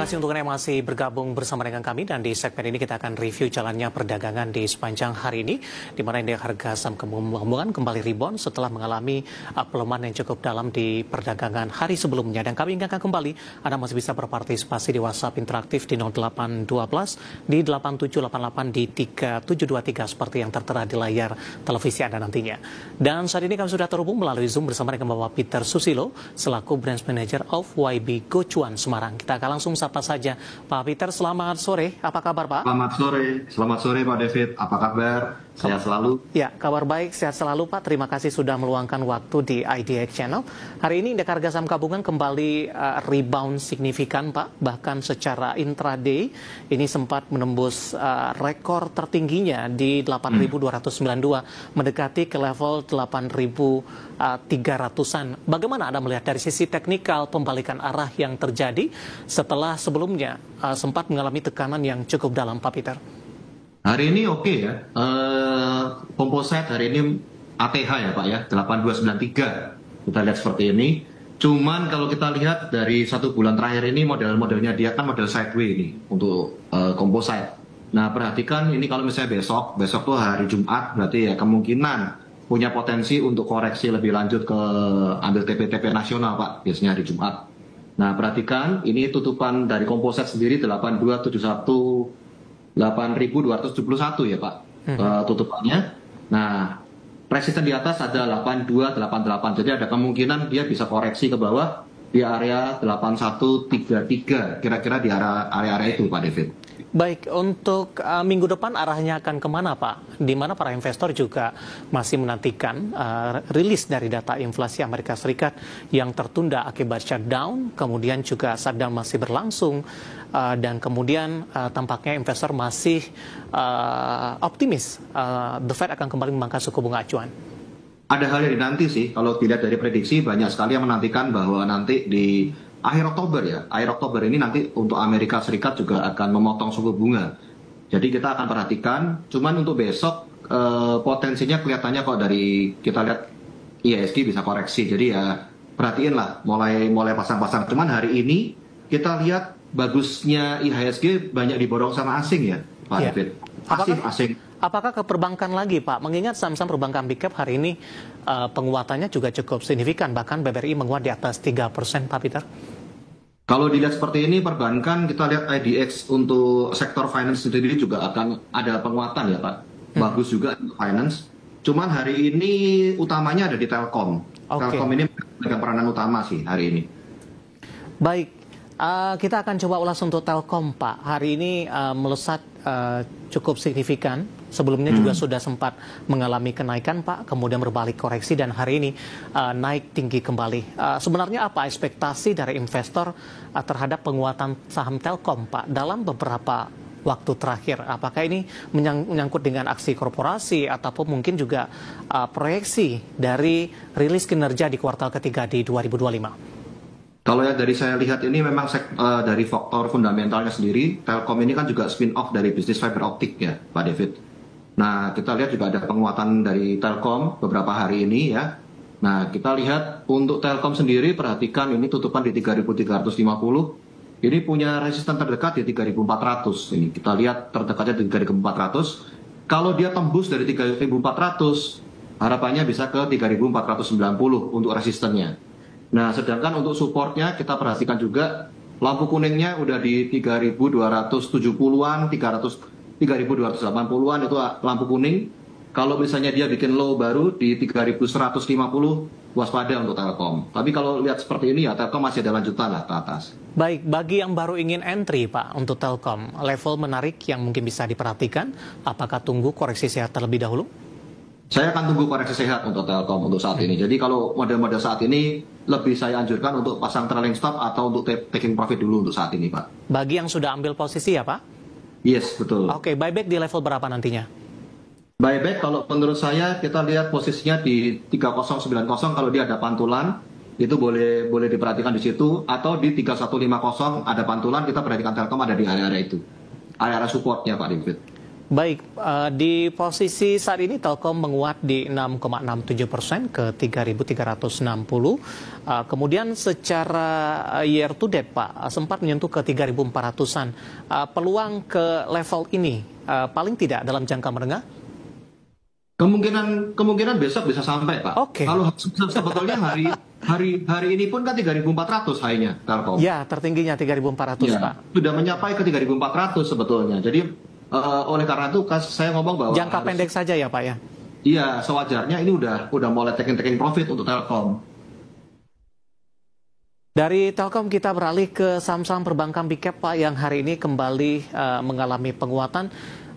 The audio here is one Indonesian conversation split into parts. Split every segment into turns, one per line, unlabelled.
kasih untuk Anda yang masih bergabung bersama dengan kami, dan di segmen ini kita akan review jalannya perdagangan di sepanjang hari ini, di mana indeks harga saham gabungan kembali rebound setelah mengalami pelemahan yang cukup dalam di perdagangan hari sebelumnya. Dan kami ingatkan kembali, Anda masih bisa berpartisipasi di WhatsApp interaktif di 0812 di 8788 di 3723 seperti yang tertera di layar televisi Anda nantinya. Dan saat ini kami sudah terhubung melalui Zoom bersama dengan Bapak Peter Susilo selaku Branch Manager of YB Gocuan Semarang. Kita akan langsung sapa saja Pak Peter. Selamat sore, apa kabar Pak?
Selamat sore Pak David, apa kabar? Sehat selalu?
Ya, kabar baik, sehat selalu Pak. Terima kasih sudah meluangkan waktu di IDX Channel. Hari ini indeks harga saham gabungan kembali rebound signifikan Pak. Bahkan secara intraday ini sempat menembus rekor tertingginya di 8.292, mendekati ke level 8.300-an. Bagaimana Anda melihat dari sisi teknikal pembalikan arah yang terjadi setelah sebelumnya sempat mengalami tekanan yang cukup dalam Pak Peter?
Hari ini oke ya, komposit hari ini ATH ya Pak ya, 8293, kita lihat seperti ini. Cuman kalau kita lihat dari 1 bulan terakhir ini model-modelnya dia kan model sideways ini untuk komposit. Nah perhatikan ini kalau misalnya besok tuh hari Jumat, berarti ya kemungkinan punya potensi untuk koreksi lebih lanjut ke ambil TP-TP nasional Pak, biasanya hari Jumat. Nah perhatikan ini tutupan dari komposit sendiri 8271 8.271 ya Pak, tutupannya. Nah, resisten di atas ada 8288, jadi ada kemungkinan dia bisa koreksi ke bawah di area 8133, kira-kira di area itu Pak David.
Baik, untuk minggu depan arahnya akan kemana Pak? Di mana para investor juga masih menantikan rilis dari data inflasi Amerika Serikat yang tertunda akibat shutdown, kemudian juga shutdown masih berlangsung, dan kemudian tampaknya investor masih optimis The Fed akan kembali memangkas suku bunga acuan.
Ada hal yang dinanti sih, kalau dilihat dari prediksi banyak sekali yang menantikan bahwa nanti di akhir Oktober ini nanti untuk Amerika Serikat juga akan memotong suku bunga. Jadi kita akan perhatikan, cuman untuk besok potensinya kelihatannya kok dari kita lihat IHSG bisa koreksi. Jadi ya perhatiin lah mulai pasang-pasang. Cuman hari ini kita lihat bagusnya IHSG banyak diborong sama asing ya Pak David. Asing.
Apakah ke perbankan lagi Pak? Mengingat saham-saham perbankan big cap hari ini penguatannya juga cukup signifikan, bahkan BBRI menguat di atas 3% Pak Peter.
Kalau dilihat seperti ini perbankan, kita lihat IDX untuk sektor finance sendiri juga akan ada penguatan ya Pak. Bagus juga untuk finance. Cuman hari ini utamanya ada di Telkom. Telkom ini memegang peranan utama sih hari ini.
Baik, kita akan coba ulas untuk Telkom Pak. Hari ini melesat cukup signifikan. Sebelumnya juga sudah sempat mengalami kenaikan Pak, kemudian berbalik koreksi dan hari ini naik tinggi kembali. Sebenarnya apa ekspektasi dari investor terhadap penguatan saham Telkom Pak dalam beberapa waktu terakhir? Apakah ini menyangkut dengan aksi korporasi ataupun mungkin juga proyeksi dari rilis kinerja di kuartal ketiga di 2025?
Kalau ya dari saya lihat ini memang dari faktor fundamentalnya sendiri, Telkom ini kan juga spin-off dari bisnis fiber optik ya Pak David. Nah kita lihat juga ada penguatan dari Telkom beberapa hari ini ya. Nah kita lihat untuk Telkom sendiri, perhatikan ini tutupan di 3.350, ini punya resisten terdekat di 3.400. Ini kita lihat terdekatnya di 3.400. Kalau dia tembus dari 3.400, harapannya bisa ke 3.490 untuk resistennya. Nah, sedangkan untuk supportnya kita perhatikan juga lampu kuningnya udah di 3.270-an, 3.280-an itu lampu kuning. Kalau misalnya dia bikin low baru di 3.150, waspada untuk Telkom. Tapi kalau lihat seperti ini ya Telkom masih ada lanjutan lah ke atas.
Baik, bagi yang baru ingin entry Pak untuk Telkom, level menarik yang mungkin bisa diperhatikan, apakah tunggu koreksi sehat terlebih dahulu?
Saya akan tunggu koreksi sehat untuk Telkom untuk saat ini. Jadi kalau model-model saat ini lebih saya anjurkan untuk pasang trailing stop atau untuk taking profit dulu untuk saat ini Pak.
Bagi yang sudah ambil posisi ya Pak?
Yes, betul.
Oke, buyback di level berapa nantinya?
Buyback kalau menurut saya kita lihat posisinya di 3090, kalau dia ada pantulan itu boleh diperhatikan di situ, atau di 3150 ada pantulan, kita perhatikan Telkom ada di area itu. Area supportnya Pak David.
Baik, di posisi saat ini Telkom menguat di 6,67% ke 3.360. Kemudian secara year to date Pak, sempat menyentuh ke 3.400-an. Peluang ke level ini paling tidak dalam jangka menengah?
Kemungkinan besok bisa sampai, Pak.
Oke.
Kalau sebetulnya hari ini pun kan 3.400 high-nya Telkom.
Ya, tertingginya 3.400
Ya,
Pak.
sudah mencapai ke 3.400 sebetulnya. Jadi oleh karena itu saya ngomong bahwa
Jangka pendek saja ya Pak ya?
Iya, sewajarnya ini udah mulai taking profit untuk Telkom.
Dari Telkom kita beralih ke saham-saham perbankan big cap Pak yang hari ini kembali mengalami penguatan.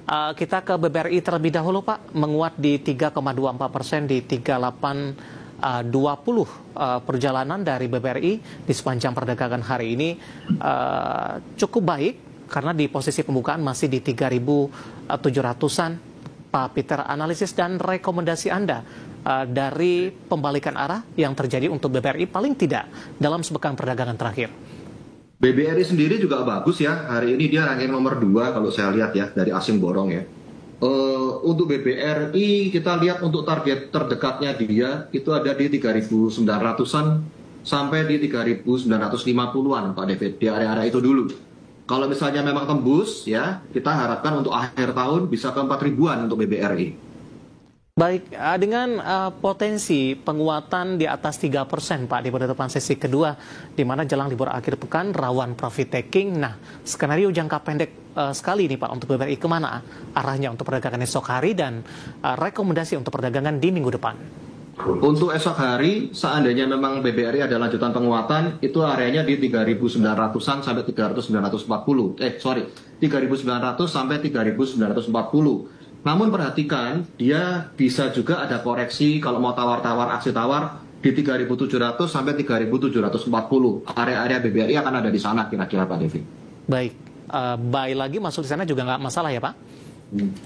Kita ke BBRI terlebih dahulu Pak, menguat di 3,24% di 3820 perjalanan dari BBRI di sepanjang perdagangan hari ini cukup baik karena di posisi pembukaan masih di 3.700-an. Pak Peter, analisis dan rekomendasi Anda dari pembalikan arah yang terjadi untuk BBRI paling tidak dalam sepekan perdagangan terakhir?
BBRI sendiri juga bagus ya. Hari ini dia ranking nomor 2 kalau saya lihat ya dari asing borong ya. Untuk BBRI kita lihat untuk target terdekatnya dia itu ada di 3.900-an sampai di 3.950-an Pak David, di area-area itu dulu. Kalau misalnya memang tembus ya, kita harapkan untuk akhir tahun bisa ke 4.000-an untuk BBRI.
Baik, dengan potensi penguatan di atas 3% Pak di penutupan sesi kedua, di mana jelang libur akhir pekan rawan profit taking. Nah, skenario jangka pendek sekali ini Pak untuk BBRI kemana arahnya untuk perdagangan esok hari dan rekomendasi untuk perdagangan di minggu depan?
Untuk esok hari, seandainya memang BBRI ada lanjutan penguatan, itu areanya di 3.900-an sampai 3.940. 3.900 sampai 3.940. Namun perhatikan, dia bisa juga ada koreksi kalau mau tawar-tawar, aksi tawar di 3.700 sampai 3.740. Area-area BBRI akan ada di sana kira-kira Pak Devi.
Baik, buy lagi masuk di sana juga nggak masalah ya Pak?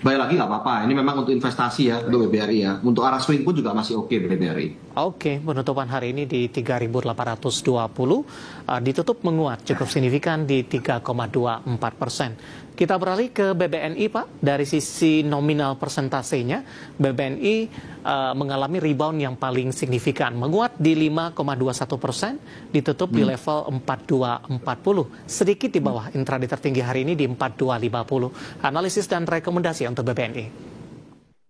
Baik lagi nggak apa-apa, ini memang untuk investasi ya untuk BBRI ya. Untuk arah swing pun juga masih oke BBRI.
Oke, penutupan hari ini di 3.820, ditutup menguat cukup signifikan di 3,24%. Kita beralih ke BBNI Pak, dari sisi nominal persentasenya, BBNI mengalami rebound yang paling signifikan, menguat di 5,21%, ditutup di level 4240, sedikit di bawah intraday tertinggi hari ini di 4250. Analisis dan rekomendasi untuk BBNI.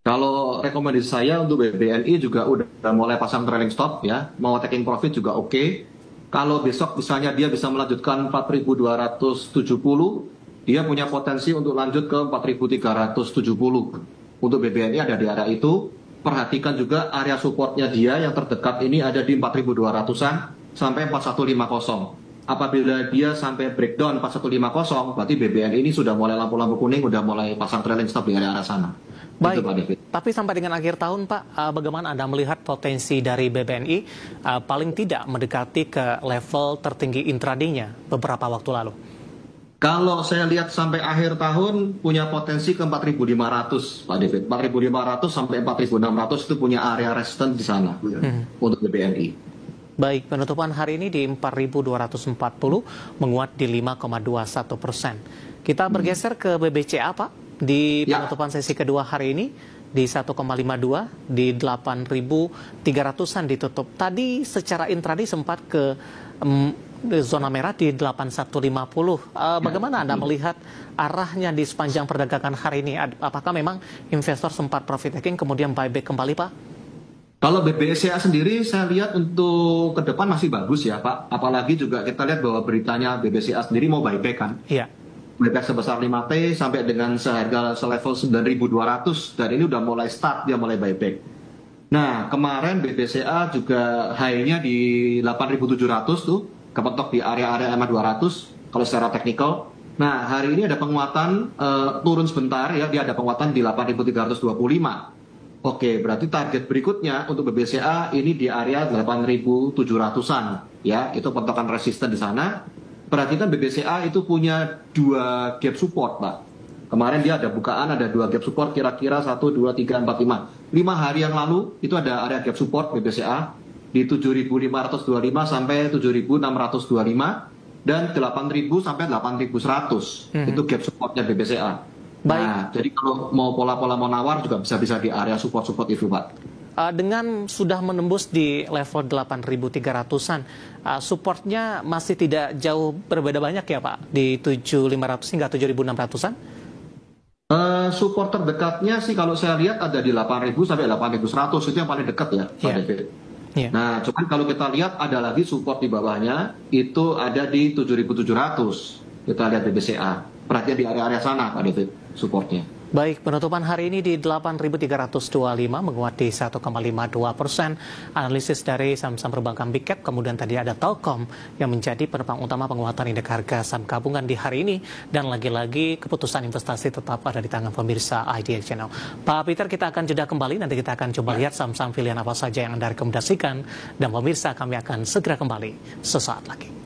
Kalau rekomendasi saya untuk BBNI juga udah mulai pasang trailing stop ya, mau taking profit juga oke. Kalau besok misalnya dia bisa melanjutkan 4.270, dia punya potensi untuk lanjut ke 4.370. Untuk BBNI ada di area itu. Perhatikan juga area supportnya dia yang terdekat ini ada di 4.200-an sampai 4150. Apabila dia sampai breakdown 4150, berarti BBNI ini sudah mulai lampu-lampu kuning, sudah mulai pasang trailing stop di area sana.
Baik, tapi sampai dengan akhir tahun Pak, bagaimana Anda melihat potensi dari BBNI paling tidak mendekati ke level tertinggi intraday-nya beberapa waktu lalu?
Kalau saya lihat sampai akhir tahun punya potensi ke 4.500 Pak David. 4.500 sampai 4.600 itu punya area resistance di sana untuk BBNI.
Baik, penutupan hari ini di 4.240 menguat di 5,21%. Kita bergeser ke BBCA Pak, di penutupan sesi kedua hari ini di 1,52 di 8.300-an ditutup. Tadi secara intraday sempat ke zona merah di 8150. Bagaimana Anda melihat arahnya di sepanjang perdagangan hari ini? Apakah memang investor sempat profit taking kemudian buyback kembali Pak?
Kalau BBCA sendiri saya lihat untuk ke depan masih bagus ya Pak. Apalagi juga kita lihat bahwa beritanya BBCA sendiri mau buyback kan.
Iya.
Buyback sebesar 5T sampai dengan seharga selevel 9.200 dan ini udah mulai start, dia mulai buyback. Nah kemarin BBCA juga high-nya di 8.700 tuh, kepentok di area-area EMA 200 kalau secara teknikal. Nah hari ini ada penguatan turun sebentar ya, dia ada penguatan di 8.325. Oke, berarti target berikutnya untuk BBCA ini di area 8.700-an ya, itu pentokan resisten di sana. Perhatikan BBCA itu punya 2 gap support Pak. Kemarin dia ada bukaan, ada 2 gap support kira-kira 1, 2, 3, 4, 5. 5 hari yang lalu itu ada area gap support BBCA di 7.525 sampai 7.625 dan 8.000 sampai 8.100. Itu gap supportnya BBCA.
Baik.
Nah, jadi kalau mau pola-pola mau nawar juga bisa di area support-support itu, Pak.
Dengan sudah menembus di level 8.300-an, supportnya masih tidak jauh berbeda banyak ya Pak, di 7.500 hingga 7.600-an?
Support terdekatnya sih kalau saya lihat ada di 8.000 sampai 8.100, itu yang paling dekat ya, Pak David.
Yeah.
Nah, cuman kalau kita lihat ada lagi support di bawahnya, itu ada di 7.700. Kita lihat di BCA. Perhatian di area-area sana, Pak David, supportnya.
Baik, penutupan hari ini di 8.325 menguat di 1,52%. Analisis dari saham-saham perbankan Big Cap, kemudian tadi ada Telkom yang menjadi penopang utama penguatan indeks harga saham gabungan di hari ini. Dan lagi-lagi keputusan investasi tetap ada di tangan pemirsa IDX Channel. Pak Peter, kita akan jeda kembali, nanti kita akan coba lihat saham-saham pilihan apa saja yang Anda rekomendasikan. Dan pemirsa, kami akan segera kembali sesaat lagi.